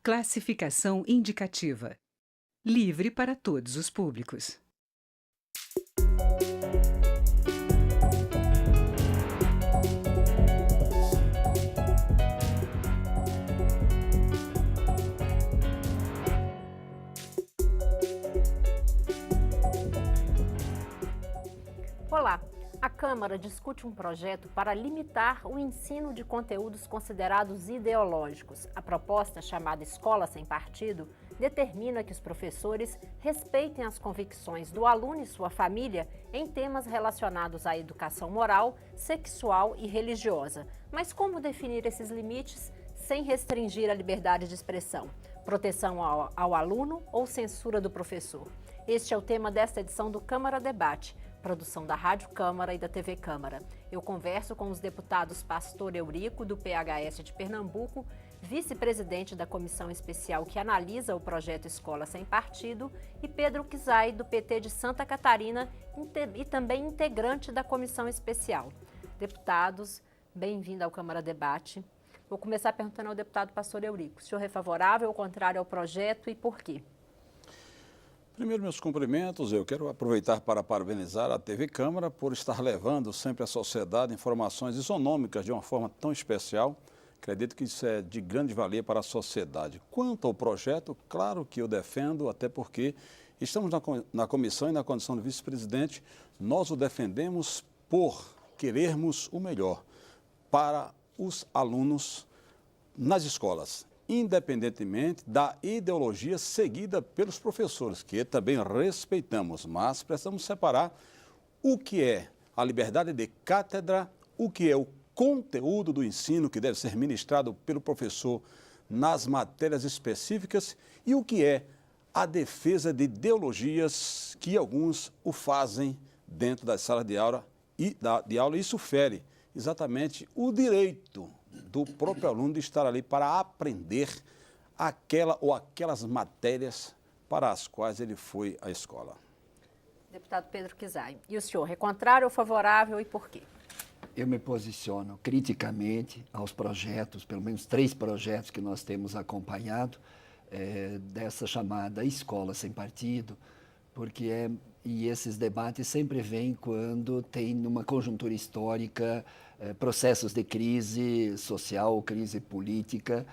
Classificação indicativa. Livre para todos os públicos. Olá! A Câmara discute um projeto para limitar o ensino de conteúdos considerados ideológicos. A proposta, chamada Escola Sem Partido, determina que os professores respeitem as convicções do aluno e sua família em temas relacionados à educação moral, sexual e religiosa. Mas como definir esses limites sem restringir a liberdade de expressão? Proteção ao aluno ou censura do professor? Este é o tema desta edição do Câmara Debate, produção da Rádio Câmara e da TV Câmara. Eu converso com os deputados Pastor Eurico, do PHS de Pernambuco, vice-presidente da comissão especial que analisa o projeto Escola Sem Partido, e Pedro Kizai, do PT de Santa Catarina, e também integrante da comissão especial. Deputados, bem-vindo ao Câmara Debate. Vou começar perguntando ao deputado Pastor Eurico. O senhor é favorável ou contrário ao projeto e por quê? Primeiro, meus cumprimentos. Eu quero aproveitar para parabenizar a TV Câmara por estar levando sempre à sociedade informações isonômicas de uma forma tão especial. Acredito que isso é de grande valia para a sociedade. Quanto ao projeto, claro que eu defendo, até porque estamos na comissão e na condição de vice-presidente, nós o defendemos por querermos o melhor para os alunos nas escolas, independentemente da ideologia seguida pelos professores, que também respeitamos, mas precisamos separar o que é a liberdade de cátedra, o que é o conteúdo do ensino que deve ser ministrado pelo professor nas matérias específicas e o que é a defesa de ideologias que alguns o fazem dentro das salas de aula e isso fere exatamente o direito do próprio aluno de estar ali para aprender aquela ou aquelas matérias para as quais ele foi à escola. Deputado Pedro Kizai, e o senhor, é contrário ou favorável e por quê? Eu me posiciono criticamente aos projetos, pelo menos 3 projetos que nós temos acompanhado, dessa chamada Escola Sem Partido, e esses debates sempre vêm quando tem uma conjuntura histórica, processos de crise social, crise política,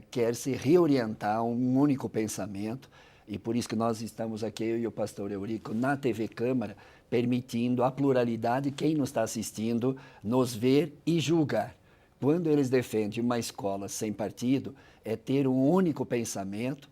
quer se reorientar um único pensamento, e por isso que nós estamos aqui, eu e o pastor Eurico, na TV Câmara, permitindo a pluralidade, quem nos está assistindo, nos ver e julgar. Quando eles defendem uma escola sem partido, é ter um único pensamento,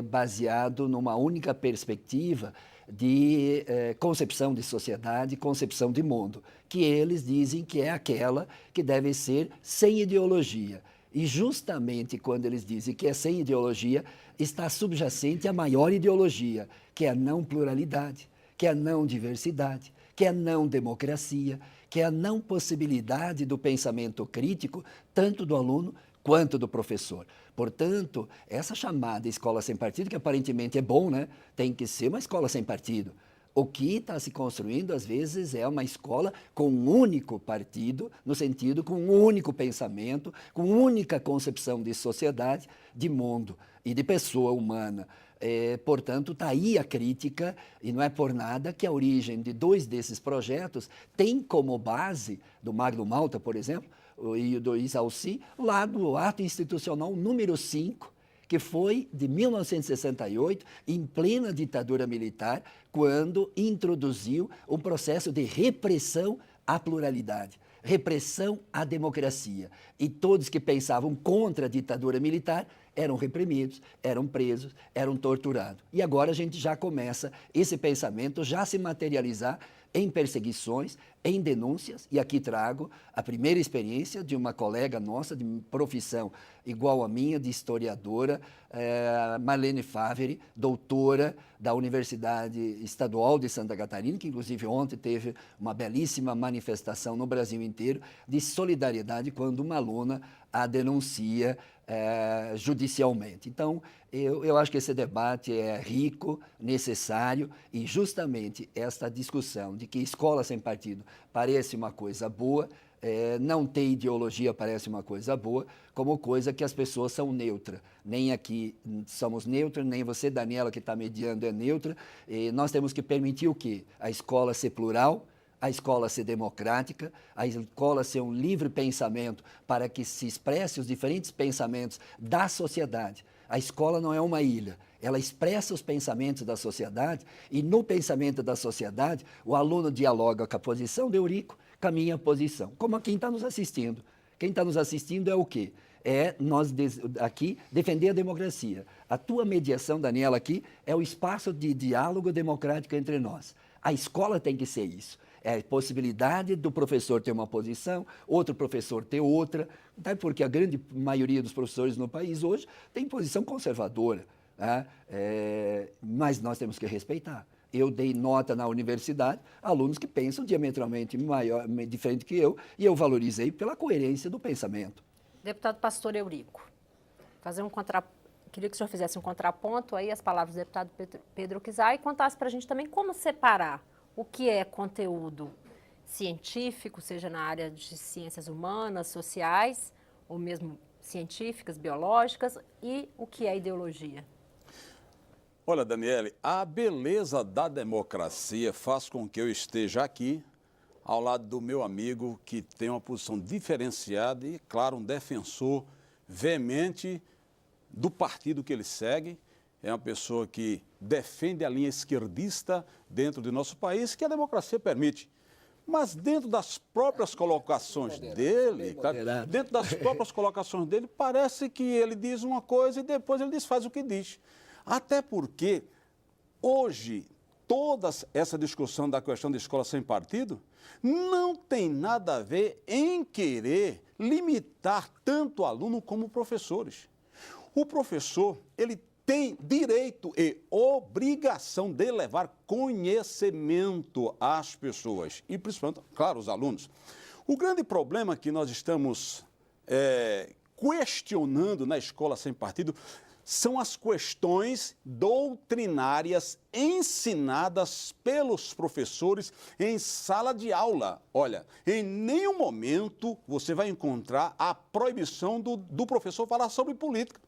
baseado numa única perspectiva de concepção de sociedade, concepção de mundo, que eles dizem que é aquela que deve ser sem ideologia. E justamente quando eles dizem que é sem ideologia, está subjacente a maior ideologia, que é a não pluralidade, que é a não diversidade, que é a não democracia, que é a não possibilidade do pensamento crítico, tanto do aluno quanto do professor. Portanto, essa chamada escola sem partido, que aparentemente é bom, né? Tem que ser uma escola sem partido. O que está se construindo, às vezes, é uma escola com um único partido, no sentido com um único pensamento, com única concepção de sociedade, de mundo e de pessoa humana. Portanto, está aí a crítica, e não é por nada que a origem de 2 desses projetos tem como base, do Magno Malta, por exemplo, e do Isalci, lá do ato institucional número 5, que foi de 1968, em plena ditadura militar, quando introduziu um processo de repressão à pluralidade, repressão à democracia. E todos que pensavam contra a ditadura militar eram reprimidos, eram presos, eram torturados. E agora a gente já começa esse pensamento já se materializar em perseguições, em denúncias, e aqui trago a primeira experiência de uma colega nossa de profissão igual a minha, de historiadora, Marlene Faveri, doutora da Universidade Estadual de Santa Catarina, que inclusive ontem teve uma belíssima manifestação no Brasil inteiro de solidariedade quando uma aluna a denuncia judicialmente. Então, eu acho que esse debate é rico, necessário, e justamente esta discussão de que escola sem partido parece uma coisa boa, não ter ideologia parece uma coisa boa, como coisa que as pessoas são neutras. Nem aqui somos neutros, nem você, Daniela, que está mediando, é neutra. E nós temos que permitir o quê? A escola ser plural, a escola ser democrática, a escola ser um livre pensamento para que se expresse os diferentes pensamentos da sociedade. A escola não é uma ilha, ela expressa os pensamentos da sociedade e no pensamento da sociedade o aluno dialoga com a posição de Eurico, com a minha posição, como quem está nos assistindo. Quem está nos assistindo é o quê? É nós aqui defender a democracia. A tua mediação, Daniela, aqui é o espaço de diálogo democrático entre nós. A escola tem que ser isso. É a possibilidade do professor ter uma posição, outro professor ter outra, até porque a grande maioria dos professores no país hoje tem posição conservadora, né? Mas nós temos que respeitar. Eu dei nota na universidade a alunos que pensam diametralmente diferente que eu, e eu valorizei pela coerência do pensamento. Deputado Pastor Eurico, queria que o senhor fizesse um contraponto aí às palavras do deputado Pedro Kizai e contasse para a gente também como separar o que é conteúdo científico, seja na área de ciências humanas, sociais, ou mesmo científicas, biológicas, e o que é ideologia. Olha, Daniele, a beleza da democracia faz com que eu esteja aqui ao lado do meu amigo que tem uma posição diferenciada e, claro, um defensor veemente do partido que ele segue. É uma pessoa que defende a linha esquerdista dentro do nosso país, que a democracia permite. Mas dentro das próprias colocações dele, dentro das próprias colocações dele, parece que ele diz uma coisa e depois ele desfaz o que diz. Até porque hoje toda essa discussão da questão de escola sem partido não tem nada a ver em querer limitar tanto o aluno como professores. O professor, ele tem direito e obrigação de levar conhecimento às pessoas e, principalmente, claro, os alunos. O grande problema que nós estamos questionando na escola sem partido são as questões doutrinárias ensinadas pelos professores em sala de aula. Olha, em nenhum momento você vai encontrar a proibição do professor falar sobre política.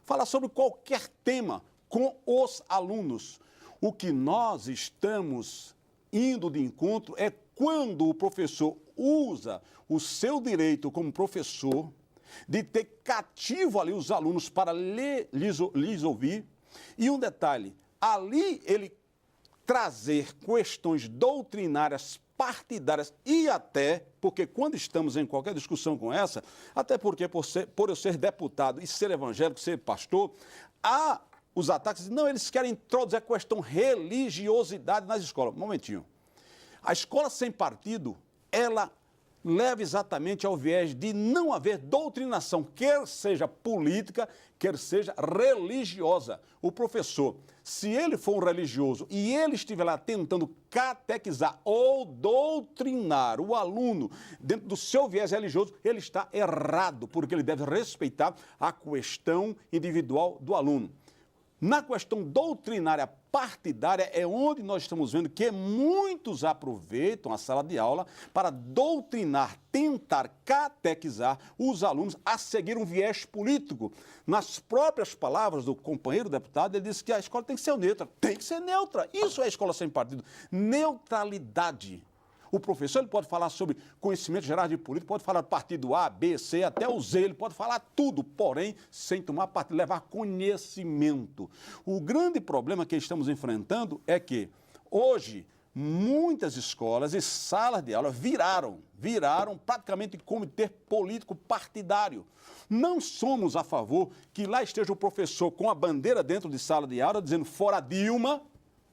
Falar sobre qualquer tema com os alunos. O que nós estamos indo de encontro é quando o professor usa o seu direito como professor de ter cativo ali os alunos para lhes ouvir. E um detalhe, ali ele trazer questões doutrinárias partidárias e até, porque quando estamos em qualquer discussão com essa, até porque por eu ser deputado e ser evangélico, ser pastor, há os ataques, não, eles querem introduzir a questão religiosidade nas escolas. Um momentinho. A escola sem partido, ela leva exatamente ao viés de não haver doutrinação, quer seja política, quer seja religiosa. O professor, se ele for um religioso e ele estiver lá tentando catequizar ou doutrinar o aluno dentro do seu viés religioso, ele está errado, porque ele deve respeitar a questão individual do aluno. Na questão doutrinária partidária é onde nós estamos vendo que muitos aproveitam a sala de aula para doutrinar, tentar catequizar os alunos a seguir um viés político. Nas próprias palavras do companheiro deputado, ele disse que a escola tem que ser neutra. Tem que ser neutra. Isso é a escola sem partido. Neutralidade. O professor ele pode falar sobre conhecimento geral de política, pode falar do partido A, B, C, até o Z, ele pode falar tudo, porém, sem tomar partido, levar conhecimento. O grande problema que estamos enfrentando é que, hoje, muitas escolas e salas de aula viraram praticamente comitê político partidário. Não somos a favor que lá esteja o professor com a bandeira dentro de sala de aula, dizendo fora Dilma,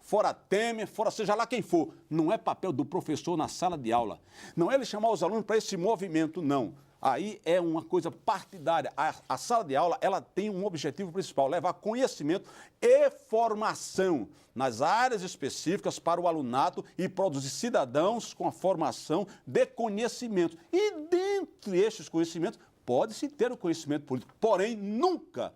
fora Temer, fora seja lá quem for. Não é papel do professor na sala de aula. Não é ele chamar os alunos para esse movimento, não. Aí é uma coisa partidária. A sala de aula, ela tem um objetivo principal, levar conhecimento e formação nas áreas específicas para o alunato e produzir cidadãos com a formação de conhecimento. E dentre estes conhecimentos, pode-se ter o conhecimento político, porém nunca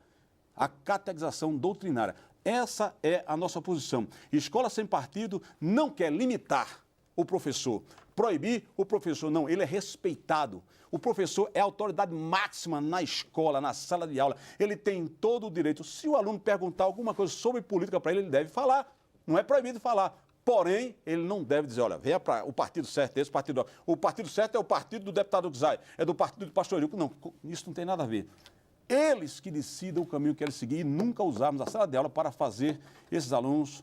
a catequização doutrinária. Essa é a nossa posição. Escola sem partido não quer limitar o professor. proibir o professor. Não, ele é respeitado. O professor é a autoridade máxima na escola, na sala de aula. Ele tem todo o direito. Se o aluno perguntar alguma coisa sobre política para ele, ele deve falar. Não é proibido falar. Porém, ele não deve dizer, olha, venha para o partido certo, esse partido... O partido certo é o partido do deputado Gzai, é do partido do pastor Eurico. Não, isso não tem nada a ver. Eles que decidam o caminho que querem seguir e nunca usarmos a sala de aula para fazer esses alunos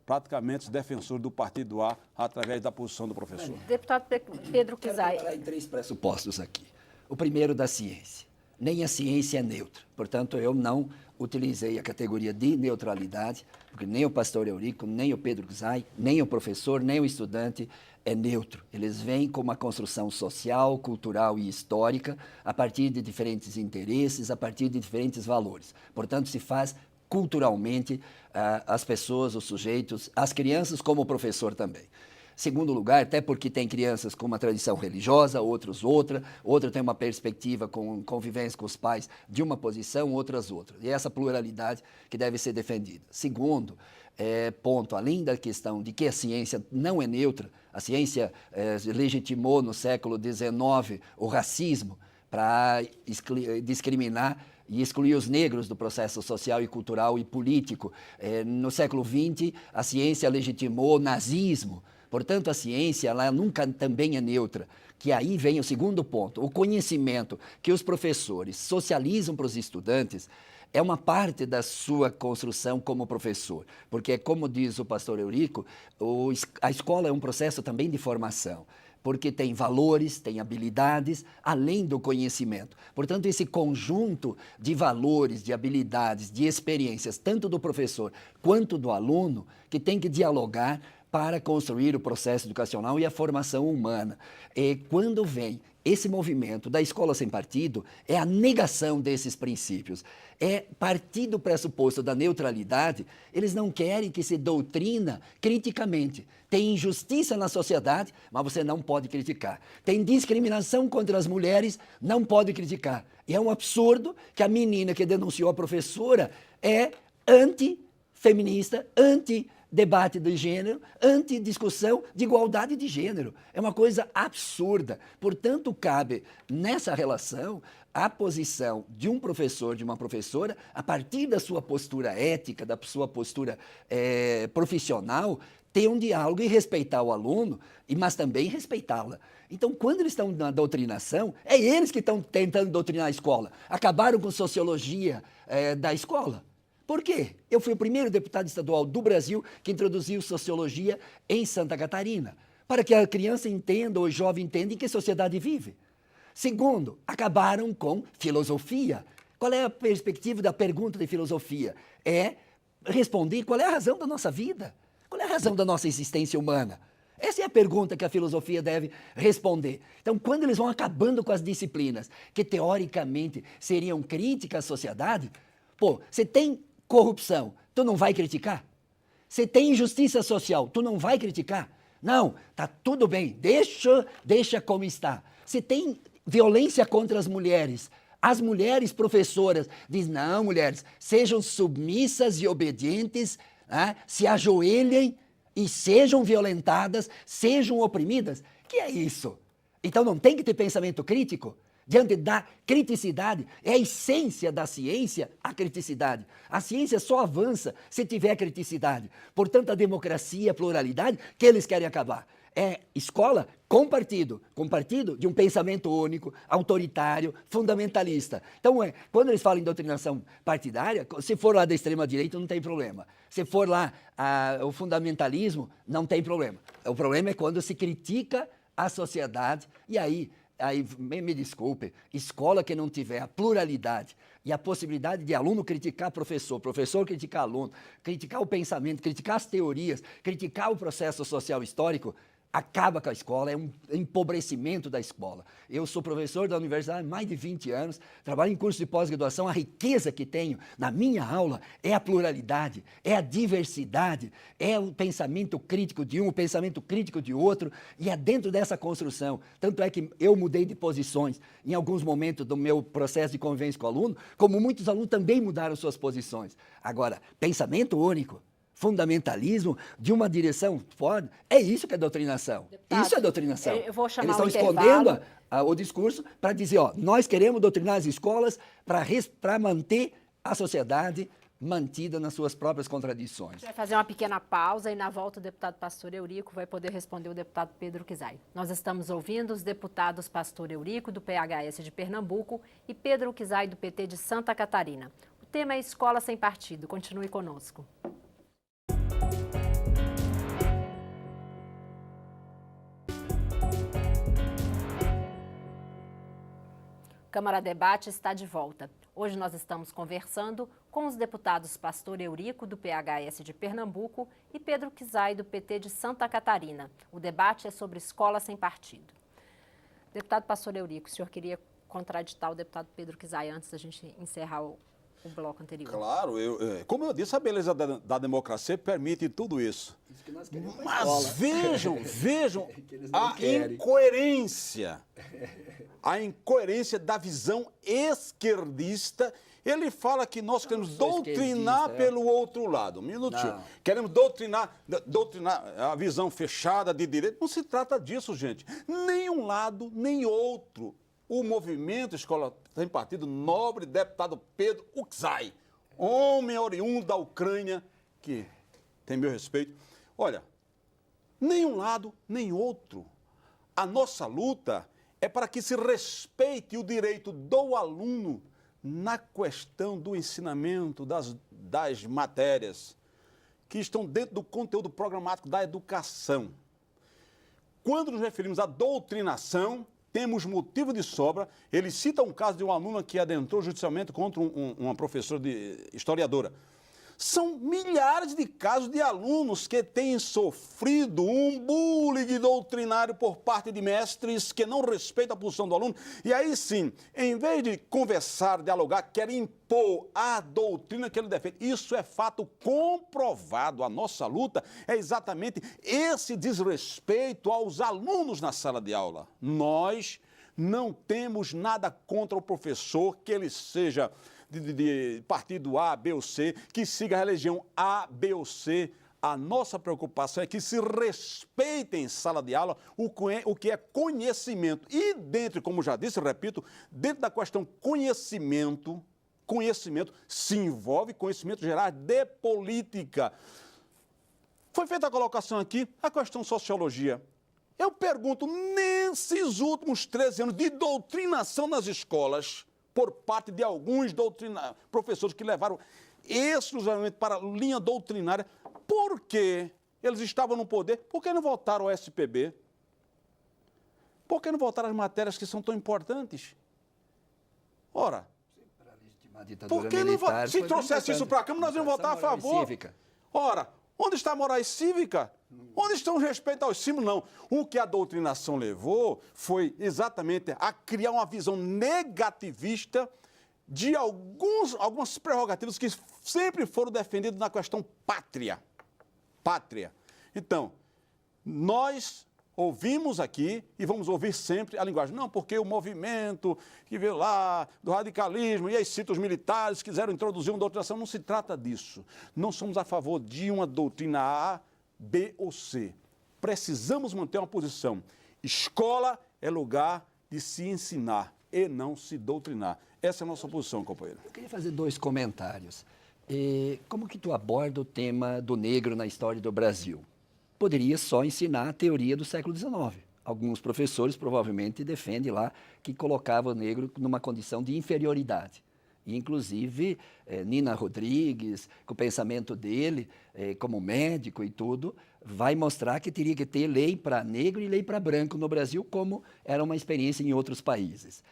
praticamente defensores do partido A através da posição do professor. Deputado Pedro Quero Gzai. trabalhar em 3 pressupostos aqui. O primeiro da ciência. Nem a ciência é neutra. Portanto, eu não utilizei a categoria de neutralidade, porque nem o pastor Eurico, nem o Pedro Gzai, nem o professor, nem o estudante é neutro. Eles vêm com uma construção social, cultural e histórica a partir de diferentes interesses, a partir de diferentes valores. Portanto, se faz culturalmente as pessoas, os sujeitos, as crianças como o professor também. Segundo lugar, até porque tem crianças com uma tradição religiosa, outros outra tem uma perspectiva com convivência com os pais de uma posição, outras outra. E essa pluralidade que deve ser defendida. Segundo ponto, além da questão de que a ciência não é neutra, a ciência legitimou no século XIX o racismo para discriminar e excluir os negros do processo social e cultural e político. No século XX, a ciência legitimou o nazismo. Portanto, a ciência ela nunca também é neutra, que aí vem o segundo ponto. O conhecimento que os professores socializam para os estudantes é uma parte da sua construção como professor, porque, como diz o pastor Eurico, a escola é um processo também de formação, porque tem valores, tem habilidades, além do conhecimento. Portanto, esse conjunto de valores, de habilidades, de experiências, tanto do professor quanto do aluno, que tem que dialogar para construir o processo educacional e a formação humana. E quando vem esse movimento da escola sem partido, é a negação desses princípios. É partir do pressuposto da neutralidade, eles não querem que se doutrina criticamente. Tem injustiça na sociedade, mas você não pode criticar. Tem discriminação contra as mulheres, não pode criticar. E é um absurdo que a menina que denunciou a professora é anti-feminista, anti-debate de gênero, anti-discussão de igualdade de gênero. É uma coisa absurda. Portanto, cabe nessa relação a posição de um professor, de uma professora, a partir da sua postura ética, da sua postura profissional, ter um diálogo e respeitar o aluno, mas também respeitá-la. Então, quando eles estão na doutrinação, é eles que estão tentando doutrinar a escola. Acabaram com sociologia da escola. Por quê? Eu fui o primeiro deputado estadual do Brasil que introduziu sociologia em Santa Catarina, para que a criança entenda, ou o jovem entenda em que sociedade vive. Segundo, acabaram com filosofia. Qual é a perspectiva da pergunta de filosofia? É responder qual é a razão da nossa vida, qual é a razão da nossa existência humana. Essa é a pergunta que a filosofia deve responder. Então, quando eles vão acabando com as disciplinas que teoricamente seriam críticas à sociedade, você tem corrupção, tu não vai criticar? Você tem injustiça social, tu não vai criticar? Não, tá tudo bem, deixa como está. Você tem violência contra as mulheres professoras dizem, não, mulheres, sejam submissas e obedientes, se ajoelhem e sejam violentadas, sejam oprimidas. Que é isso? Então não tem que ter pensamento crítico? Diante da criticidade, é a essência da ciência, a criticidade. A ciência só avança se tiver criticidade. Portanto, a democracia, a pluralidade, que eles querem acabar. É escola com partido de um pensamento único, autoritário, fundamentalista. Então, quando eles falam em doutrinação partidária, se for lá da extrema-direita, não tem problema. Se for lá o fundamentalismo, não tem problema. O problema é quando se critica a sociedade e aí me desculpe, escola que não tiver a pluralidade e a possibilidade de aluno criticar professor, professor criticar aluno, criticar o pensamento, criticar as teorias, criticar o processo social histórico, acaba com a escola, é um empobrecimento da escola. Eu sou professor da universidade há mais de 20 anos, trabalho em curso de pós-graduação, a riqueza que tenho na minha aula é a pluralidade, é a diversidade, é o pensamento crítico de um, o pensamento crítico de outro, e é dentro dessa construção. Tanto é que eu mudei de posições em alguns momentos do meu processo de convivência com o aluno, como muitos alunos também mudaram suas posições. Agora, pensamento único, fundamentalismo de uma direção fora. É isso que é doutrinação. Deputado, isso é doutrinação. eu vou chamar Eles um estão intervalo. escondendo o discurso para dizer, ó, nós queremos doutrinar as escolas para manter a sociedade mantida nas suas próprias contradições. A gente vai fazer uma pequena pausa e na volta o deputado Pastor Eurico vai poder responder o deputado Pedro Kizai. Nós estamos ouvindo os deputados Pastor Eurico, do PHS de Pernambuco, e Pedro Kizai, do PT de Santa Catarina. O tema é Escola Sem Partido. Continue conosco. Câmara Debate está de volta. Hoje nós estamos conversando com os deputados Pastor Eurico, do PHS de Pernambuco, e Pedro Kizai, do PT de Santa Catarina. O debate é sobre escola sem partido. Deputado Pastor Eurico, o senhor queria contraditar o deputado Pedro Kizai antes da gente encerrar o bloco anterior? Claro, como eu disse, a beleza da democracia permite tudo isso. Isso que nós queremos pra Mas escola. vejam Que eles não a querem. incoerência. A incoerência da visão esquerdista. Ele fala que nós queremos sou doutrinar esquerdista, pelo outro lado. Um minutinho. Não. Queremos doutrinar a visão fechada de direita. Não se trata disso, gente. Nem um lado, nem outro. O movimento Escola Sem Partido, nobre deputado Pedro Kizai, homem oriundo da Ucrânia, que tem meu respeito. Olha, nem um lado, nem outro. A nossa luta é para que se respeite o direito do aluno na questão do ensinamento das matérias que estão dentro do conteúdo programático da educação. Quando nos referimos à doutrinação, temos motivo de sobra. Ele cita um caso de um aluno que adentrou judicialmente contra uma professora historiadora. São milhares de casos de alunos que têm sofrido um bullying doutrinário por parte de mestres que não respeitam a posição do aluno. E aí sim, em vez de conversar, dialogar, querem impor a doutrina que ele defende. Isso é fato comprovado. A nossa luta é exatamente esse desrespeito aos alunos na sala de aula. Nós não temos nada contra o professor, que ele seja de partido A, B ou C, que siga a religião A, B ou C. A nossa preocupação é que se respeite em sala de aula o que é conhecimento. E dentro, como já disse, repito, dentro da questão conhecimento se envolve conhecimento geral de política. Foi feita a colocação aqui, a questão sociologia. Eu pergunto, nesses últimos 13 anos de doutrinação nas escolas, por parte de alguns professores que levaram exclusivamente para a linha doutrinária, por que eles estavam no poder? Por que não votaram o SPB? Por que não votaram as matérias que são tão importantes? Ora, por que não votaram? Se trouxesse isso para a Câmara, nós íamos votar a favor. Ora, onde está a moral cívica? Onde estão o respeito aos símbolos? Não. O que a doutrinação levou foi exatamente a criar uma visão negativista de algumas prerrogativas que sempre foram defendidas na questão pátria. Pátria. Então, nós ouvimos aqui e vamos ouvir sempre a linguagem. Não, porque o movimento que veio lá do radicalismo e aí cita os militares quiseram introduzir uma doutrinação. Não se trata disso. Não somos a favor de uma doutrina A, B ou C. Precisamos manter uma posição. Escola é lugar de se ensinar e não se doutrinar. Essa é a nossa posição, companheiro. Eu queria fazer 2 comentários. Como que tu aborda o tema do negro na história do Brasil? Poderia só ensinar a teoria do século XIX. Alguns professores provavelmente defendem lá que colocava o negro numa condição de inferioridade. E, inclusive, Nina Rodrigues, com o pensamento dele, como médico e tudo, vai mostrar que teria que ter lei para negro e lei para branco no Brasil, como era uma experiência em outros países.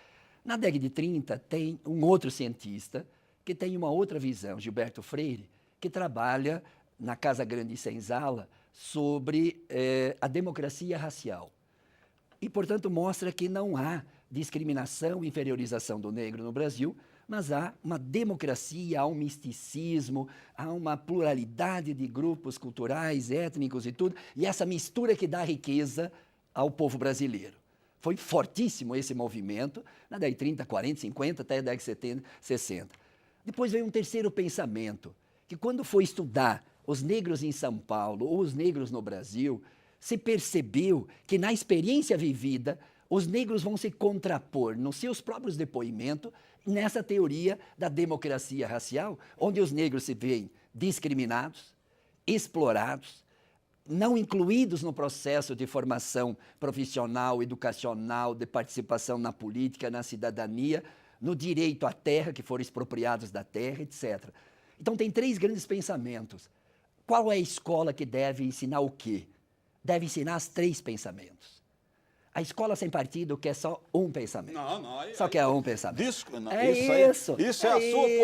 Na década de 30, tem um outro cientista que tem uma outra visão, Gilberto Freire, que trabalha na Casa Grande de Senzala sobre a democracia racial. E, portanto, mostra que não há discriminação e inferiorização do negro no Brasil, mas há uma democracia, há um misticismo, há uma pluralidade de grupos culturais, étnicos e tudo, e essa mistura que dá riqueza ao povo brasileiro. Foi fortíssimo esse movimento na década de 30, 40, 50, até a década de 70, 60. Depois veio um terceiro pensamento, que quando foi estudar os negros em São Paulo ou os negros no Brasil, se percebeu que na experiência vivida, os negros vão se contrapor nos seus próprios depoimentos nessa teoria da democracia racial, onde os negros se veem discriminados, explorados, não incluídos no processo de formação profissional, educacional, de participação na política, na cidadania, no direito à terra, que foram expropriados da terra, etc. Então, tem 3 grandes pensamentos. Qual é a escola que deve ensinar o quê? Deve ensinar os 3 pensamentos. A escola sem partido quer só um pensamento. Só quer um pensamento. Isso é a sua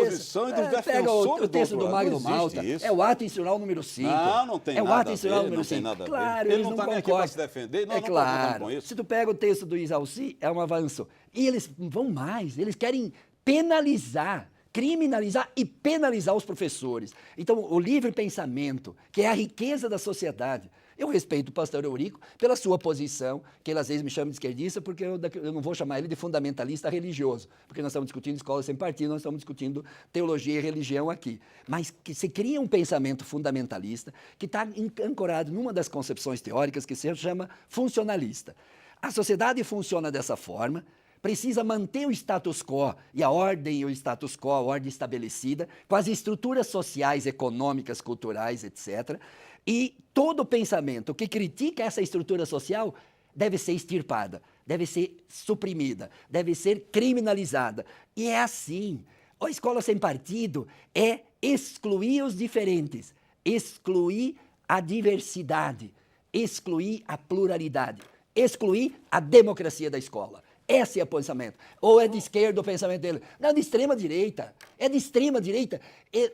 posição e dos defensores pega o texto do Magno Malta. É o ato institucional número 5. Não tem nada a ver. É o ato institucional número 5. Claro, ele não está nem aqui para se defender. Não, claro. Com isso. Se tu pega o texto do Isalci, é um avanço. E eles vão mais. Eles querem penalizar, criminalizar e penalizar os professores. Então, o livre pensamento, que é a riqueza da sociedade. Eu respeito o pastor Eurico pela sua posição, que ele às vezes me chama de esquerdista, porque eu não vou chamar ele de fundamentalista religioso, porque nós estamos discutindo escola sem partido, nós estamos discutindo teologia e religião aqui. Mas que se cria um pensamento fundamentalista que está ancorado numa das concepções teóricas que se chama funcionalista. A sociedade funciona dessa forma, precisa manter o status quo e a ordem e o status quo, a ordem estabelecida, com as estruturas sociais, econômicas, culturais, etc., e todo pensamento que critica essa estrutura social deve ser extirpada, deve ser suprimida, deve ser criminalizada. E é assim. A escola sem partido é excluir os diferentes, excluir a diversidade, excluir a pluralidade, excluir a democracia da escola. Esse é o pensamento. Ou é de esquerda o pensamento dele? Não, de extrema direita. É de extrema direita. E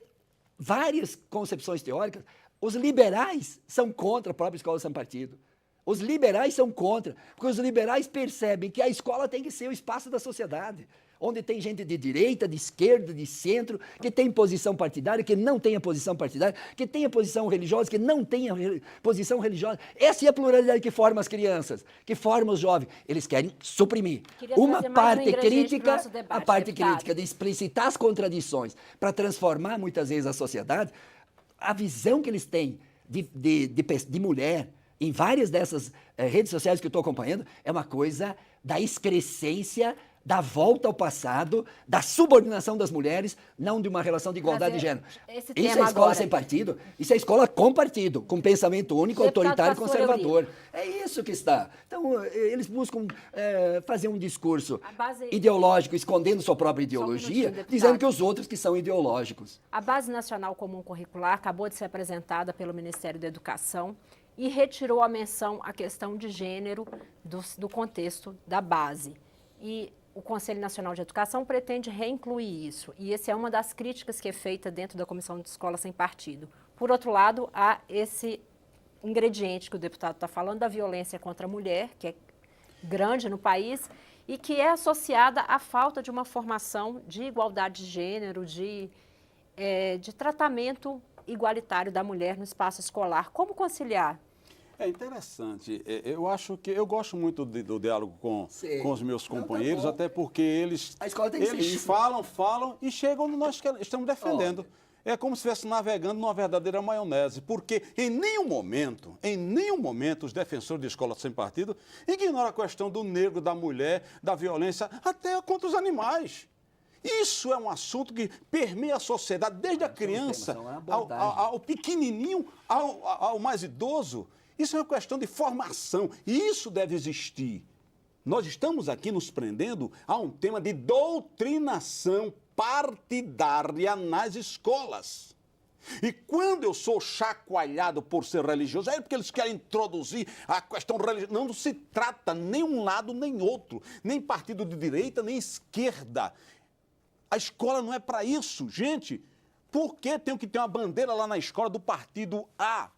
várias concepções teóricas. Os liberais são contra a própria escola sem partido. Os liberais são contra, porque os liberais percebem que a escola tem que ser o espaço da sociedade, onde tem gente de direita, de esquerda, de centro, que tem posição partidária, que não tenha posição partidária, que tenha posição religiosa, que não tenha posição religiosa. Essa é a pluralidade que forma as crianças, que forma os jovens. Eles querem suprimir. Uma parte crítica, a parte crítica de explicitar as contradições para transformar muitas vezes a sociedade. A visão que eles têm de mulher em várias dessas redes sociais que eu estou acompanhando é uma coisa da excrescência, da volta ao passado, da subordinação das mulheres, não de uma relação de igualdade de gênero. Isso é escola agora sem partido, isso é escola com partido, com pensamento único, autoritário e conservador. É isso que está. Então, eles buscam fazer um discurso ideológico, escondendo sua própria ideologia, dizendo que os outros que são ideológicos. A Base Nacional Comum Curricular acabou de ser apresentada pelo Ministério da Educação e retirou a menção à questão de gênero do contexto da base. E o Conselho Nacional de Educação pretende reincluir isso, e essa é uma das críticas que é feita dentro da Comissão de Escola Sem Partido. Por outro lado, há esse ingrediente que o deputado está falando, da violência contra a mulher, que é grande no país, e que é associada à falta de uma formação de igualdade de gênero, de tratamento igualitário da mulher no espaço escolar. Como conciliar? É interessante. Eu acho que eu gosto muito do diálogo com os meus companheiros, até porque eles falam e chegam no nós estamos defendendo. É como se estivesse navegando numa verdadeira maionese, porque em nenhum momento, os defensores de escola sem partido ignoram a questão do negro, da mulher, da violência, até contra os animais. Isso é um assunto que permeia a sociedade, desde a criança ao pequenininho, ao mais idoso. Isso é uma questão de formação e isso deve existir. Nós estamos aqui nos prendendo a um tema de doutrinação partidária nas escolas. E quando eu sou chacoalhado por ser religioso, é porque eles querem introduzir a questão religiosa. Não se trata nem um lado nem outro, nem partido de direita nem esquerda. A escola não é para isso, gente. Por que tem que ter uma bandeira lá na escola do partido A?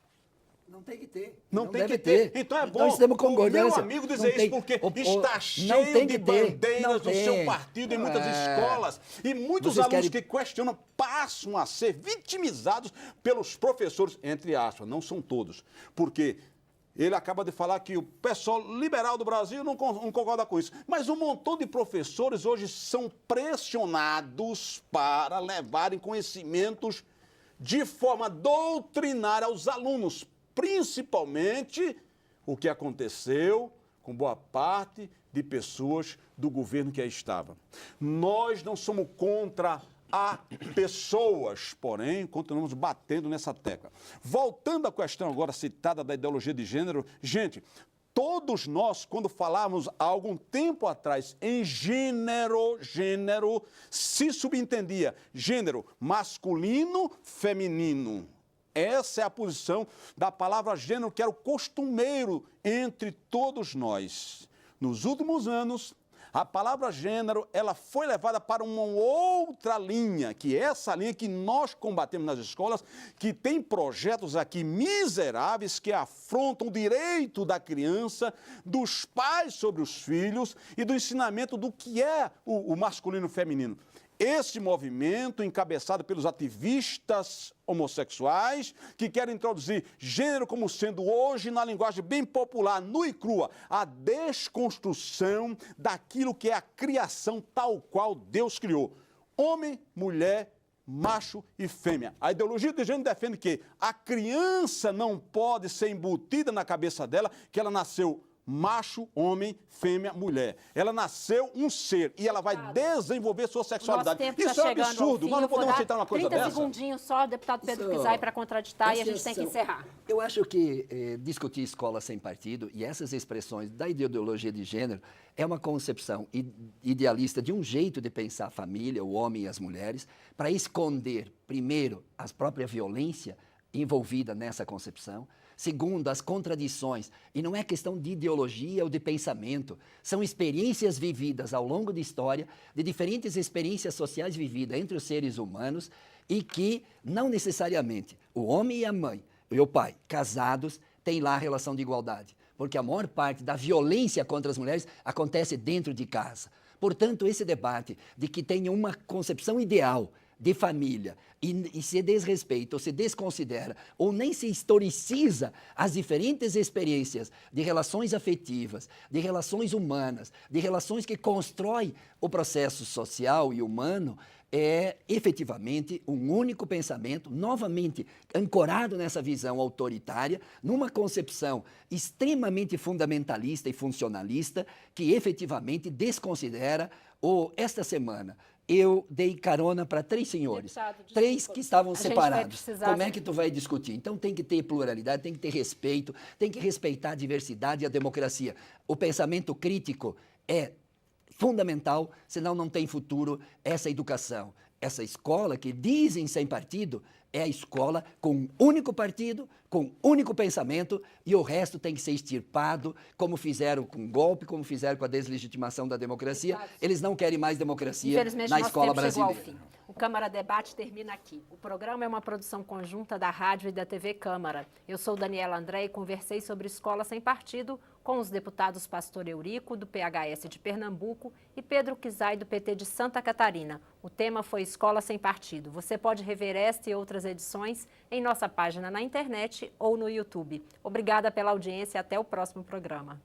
Não tem que ter. Não tem que ter. Então é bom o meu amigo dizer isso, porque está cheio de bandeiras do seu partido em muitas escolas. E muitos alunos que questionam passam a ser vitimizados pelos professores, entre aspas, não são todos. Porque ele acaba de falar que o pessoal liberal do Brasil não concorda com isso. Mas um montão de professores hoje são pressionados para levarem conhecimentos de forma doutrinária aos alunos, principalmente o que aconteceu com boa parte de pessoas do governo que aí estava. Nós não somos contra a pessoas, porém, continuamos batendo nessa tecla. Voltando à questão agora citada da ideologia de gênero, gente, todos nós, quando falávamos há algum tempo atrás em gênero, se subentendia gênero masculino, feminino. Essa é a posição da palavra gênero, que era o costumeiro entre todos nós. Nos últimos anos, a palavra gênero, ela foi levada para uma outra linha, que é essa linha que nós combatemos nas escolas, que tem projetos aqui miseráveis que afrontam o direito da criança, dos pais sobre os filhos e do ensinamento do que é o masculino e o feminino. Esse movimento, encabeçado pelos ativistas homossexuais, que querem introduzir gênero como sendo hoje, na linguagem bem popular, nua e crua, a desconstrução daquilo que é a criação tal qual Deus criou. Homem, mulher, macho e fêmea. A ideologia de gênero defende que a criança não pode ser embutida na cabeça dela que ela nasceu macho, homem, fêmea, mulher. Ela nasceu um ser e ela vai desenvolver sua sexualidade. Isso é um absurdo. Nós não podemos aceitar uma coisa dessa. 30 segundinhos só, deputado Pedro Kizai, para contraditar e a gente tem que encerrar. Eu acho que discutir escola sem partido e essas expressões da ideologia de gênero é uma concepção idealista de um jeito de pensar a família, o homem e as mulheres, para esconder, primeiro, a própria violência envolvida nessa concepção. Segundo, as contradições. E não é questão de ideologia ou de pensamento. São experiências vividas ao longo da história, de diferentes experiências sociais vividas entre os seres humanos e que não necessariamente o homem e a mãe, e o pai, casados, têm lá a relação de igualdade. Porque a maior parte da violência contra as mulheres acontece dentro de casa. Portanto, esse debate de que tenha uma concepção ideal de família e se desrespeita ou se desconsidera ou nem se historiciza as diferentes experiências de relações afetivas, de relações humanas, de relações que constroem o processo social e humano, é efetivamente um único pensamento, novamente ancorado nessa visão autoritária, numa concepção extremamente fundamentalista e funcionalista, que efetivamente desconsidera esta semana. Eu dei carona para 3 senhores, Deputado, 3 que estavam separados. precisar Como é que tu vai discutir? Então tem que ter pluralidade, tem que ter respeito, tem que respeitar a diversidade e a democracia. O pensamento crítico é fundamental, senão não tem futuro essa educação. Essa escola que dizem sem partido é a escola com um único partido, com um único pensamento e o resto tem que ser extirpado, como fizeram com o golpe, como fizeram com a deslegitimação da democracia. Eles não querem mais democracia na escola brasileira. O Câmara Debate termina aqui. O programa é uma produção conjunta da Rádio e da TV Câmara. Eu sou Daniela André e conversei sobre escola sem partido com os deputados Pastor Eurico, do PHS de Pernambuco, e Pedro Kizai, do PT de Santa Catarina. O tema foi Escola Sem Partido. Você pode rever esta e outras edições em nossa página na internet ou no YouTube. Obrigada pela audiência e até o próximo programa.